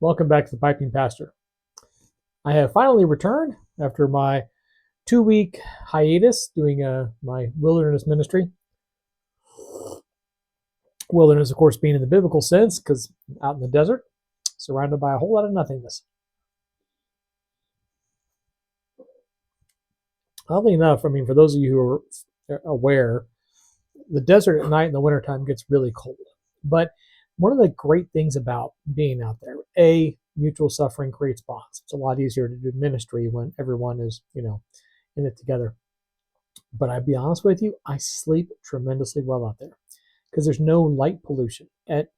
Welcome back to the Piping Pastor. I have finally returned after my 2-week hiatus doing my wilderness ministry. Wilderness, of course, being in the biblical sense, because I'm out in the desert, surrounded by a whole lot of nothingness. Oddly enough, I mean, for those of you who are aware, the desert at night in the wintertime gets really cold. But one of the great things about being out there, mutual suffering creates bonds. It's a lot easier to do ministry when everyone is, in it together. But I'll be honest with you, I sleep tremendously well out there because there's no light pollution. At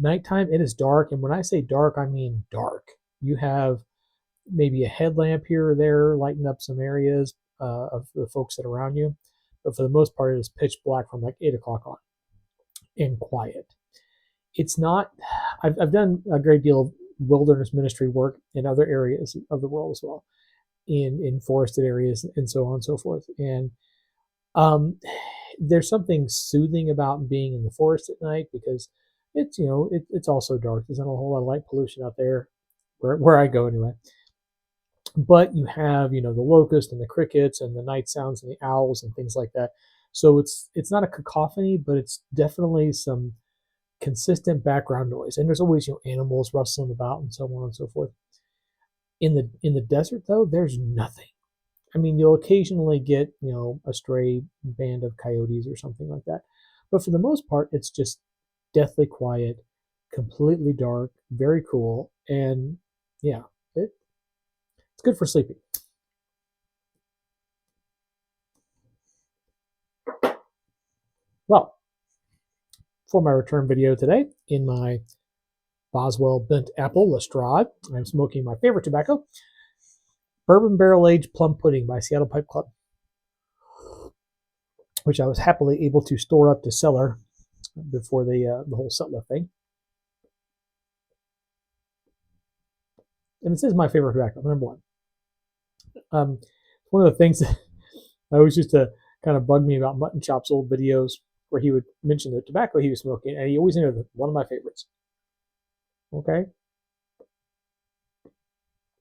nighttime, it is dark. And when I say dark, I mean dark. You have maybe a headlamp here or there lighting up some areas of the folks that are around you. But for the most part, it is pitch black from like 8 o'clock on and quiet. It's not, I've done a great deal of wilderness ministry work in other areas of the world as well, in forested areas and so on and so forth. And there's something soothing about being in the forest at night because it's, it's also dark. There's not a whole lot of light pollution out there where I go anyway. But you have, the locust and the crickets and the night sounds and the owls and things like that. So it's not a cacophony, but it's definitely some consistent background noise. And there's always, animals rustling about and so on and so forth. In the desert, though, there's nothing. I mean, you'll occasionally get, a stray band of coyotes or something like that. But for the most part, it's just deathly quiet, completely dark, very cool. And yeah, it's good for sleeping. Well, for my return video today, in my Boswell Bent Apple Lestrade, I'm smoking my favorite tobacco, Bourbon Barrel Aged Plum Pudding by Seattle Pipe Club, which I was happily able to store up to cellar before the whole settler thing. And this is my favorite tobacco, number one. One of the things that I always used to kind of bug me about Mutton Chop's old videos where he would mention the tobacco he was smoking, and he always ended one of my favorites. Okay?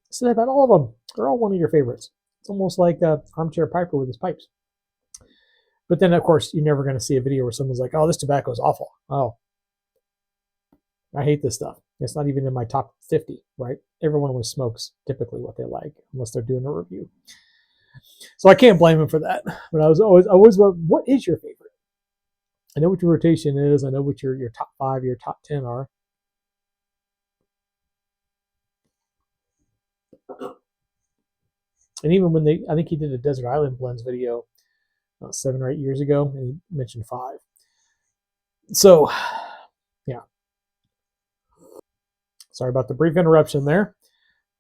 So about all of them, they're all one of your favorites. It's almost like Armchair Piper with his pipes. But then, of course, you're never going to see a video where someone's like, oh, this tobacco is awful. Oh, I hate this stuff. It's not even in my top 50, right? Everyone always smokes typically what they like, unless they're doing a review. So I can't blame him for that. But I was always, what is your favorite? I know what your rotation is. I know what your top 5, your top 10 are. And even when I think he did a Desert Island Blends video 7 or 8 years ago, and he mentioned 5. So, yeah. Sorry about the brief interruption there.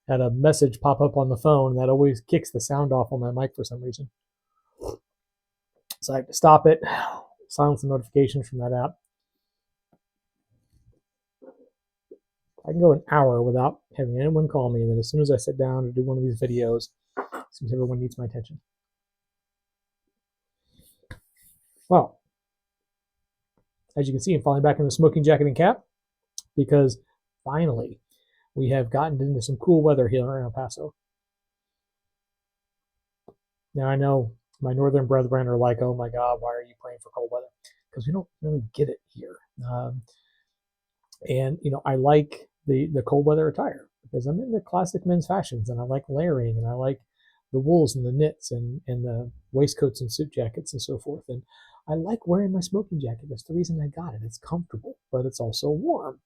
Had a message pop up on the phone that always kicks the sound off on my mic for some reason. So I have to stop it, silence the notifications from that app. I can go an hour without having anyone call me, and then as soon as I sit down to do one of these videos, it seems everyone needs my attention. Well, as you can see, I'm falling back in the smoking jacket and cap because finally we have gotten into some cool weather here in El Paso. Now I know my northern brethren are like, oh my God, why are you praying for cold weather? Because we don't really get it here. And, I like the cold weather attire because I'm into classic men's fashions and I like layering and I like the wools and the knits and the waistcoats and suit jackets and so forth. And I like wearing my smoking jacket. That's the reason I got it. It's comfortable, but it's also warm.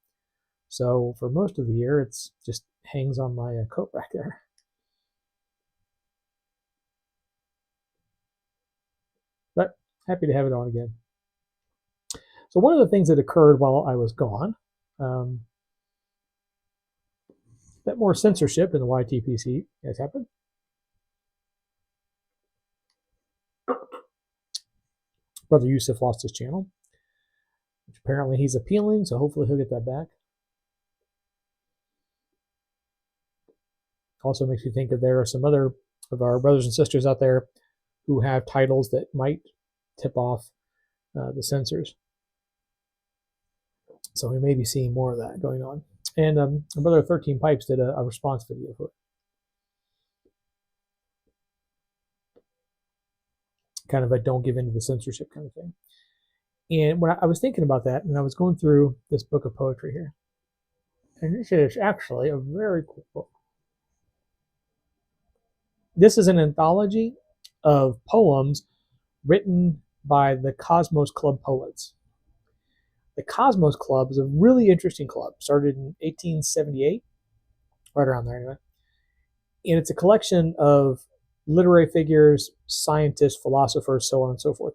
So for most of the year, it's just hangs on my coat rack there. But happy to have it on again. So one of the things that occurred while I was gone, a bit more censorship in the YTPC has happened. Brother Yusuf lost his channel, which apparently he's appealing, so hopefully he'll get that back. Also makes me think that there are some other of our brothers and sisters out there who have titles that might tip off the censors. So we may be seeing more of that going on. And my brother 13 Pipes did a response video for it. Kind of a don't give in to the censorship kind of thing. And when I was thinking about that, and I was going through this book of poetry here, and this is actually a very cool book. This is an anthology of poems written by the Cosmos Club poets. The Cosmos Club is a really interesting club, started in 1878, right around there anyway. And it's a collection of literary figures, scientists, philosophers, so on and so forth.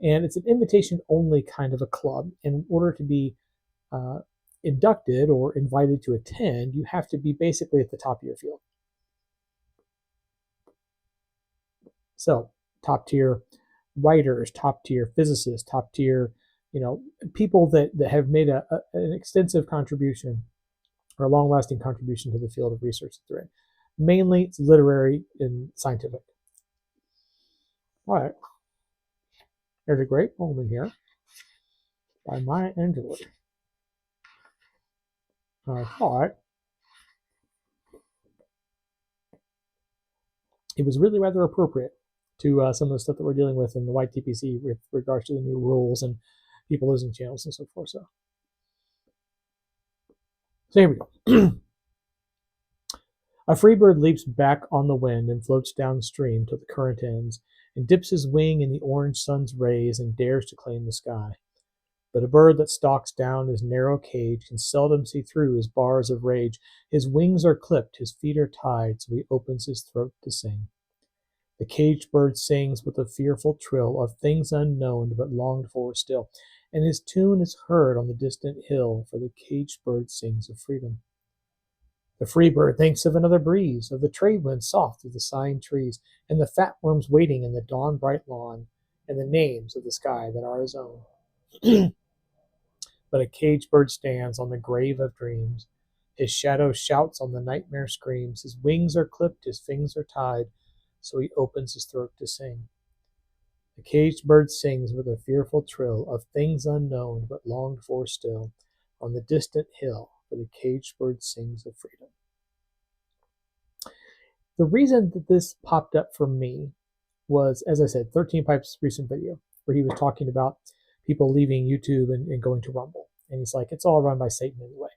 And it's an invitation only kind of a club. In order to be inducted or invited to attend, you have to be basically at the top of your field. So, top tier writers, top tier physicists, top tier, people that have made an extensive contribution or a long lasting contribution to the field of research that they're in. Mainly, it's literary and scientific. All right. There's a great poem in here by Maya Angelou. I thought it was really rather appropriate to some of the stuff that we're dealing with in the YTPC with regards to the new rules and people losing channels and so forth. So here we go. A free bird leaps back on the wind and floats downstream till the current ends, and dips his wing in the orange sun's rays and dares to claim the sky. But a bird that stalks down his narrow cage can seldom see through his bars of rage. His wings are clipped, his feet are tied, so he opens his throat to sing. The caged bird sings with a fearful trill of things unknown but longed for still, and his tune is heard on the distant hill, for the caged bird sings of freedom. The free bird thinks of another breeze, of the trade wind soft through the sighing trees, and the fat worms waiting in the dawn bright lawn, and the names of the sky that are his own. But a caged bird stands on the grave of dreams. His shadow shouts on the nightmare screams. His wings are clipped, his fins are tied, so he opens his throat to sing. The caged bird sings with a fearful trill of things unknown but longed for still, on the distant hill, for the caged bird sings of freedom. The reason that this popped up for me was, as I said, 13 Pipes' recent video, where he was talking about people leaving YouTube and going to Rumble. And he's like, it's all run by Satan anyway.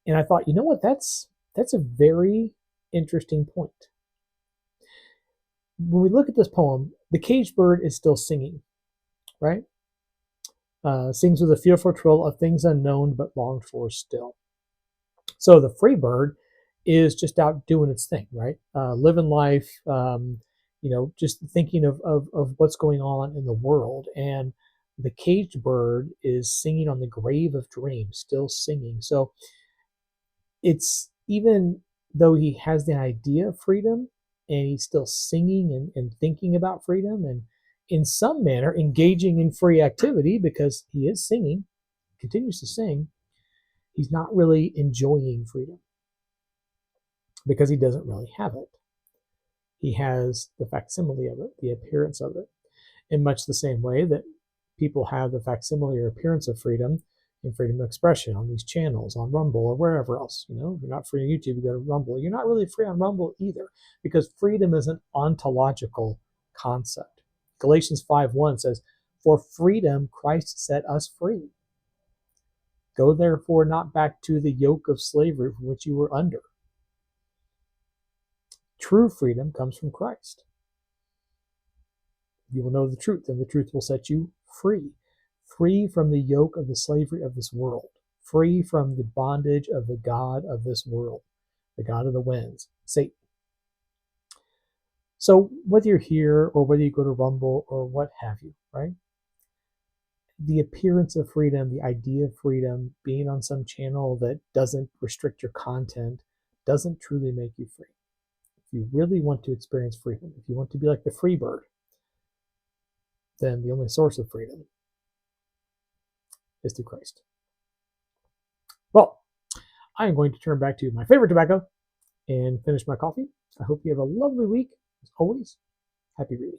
And I thought, you know what, that's a very interesting point. When we look at this poem, the caged bird is still singing, right? Sings with a fearful trill of things unknown but longed for still. So the free bird is just out doing its thing, right? Living life, just thinking of what's going on in the world. And the caged bird is singing on the grave of dreams, still singing. So it's, even though he has the idea of freedom and he's still singing and thinking about freedom and in some manner engaging in free activity because he is singing, continues to sing, he's not really enjoying freedom because he doesn't really have it. He has the facsimile of it, the appearance of it, in much the same way that people have the facsimile or appearance of freedom in freedom of expression on these channels, on Rumble or wherever else. You're not free on YouTube, you go to Rumble. You're not really free on Rumble either, because freedom is an ontological concept. Galatians 5:1 says, "For freedom Christ set us free. Go therefore not back to the yoke of slavery from which you were under." True freedom comes from Christ. You will know the truth, and the truth will set you free. Free from the yoke of the slavery of this world. Free from the bondage of the God of this world, the God of the winds, Satan. So whether you're here or whether you go to Rumble or what have you, right? The appearance of freedom, the idea of freedom, being on some channel that doesn't restrict your content, doesn't truly make you free. If you really want to experience freedom, if you want to be like the free bird, then the only source of freedom is through Christ. Well, I am going to turn back to my favorite tobacco and finish my coffee. I hope you have a lovely week. As always, happy reading.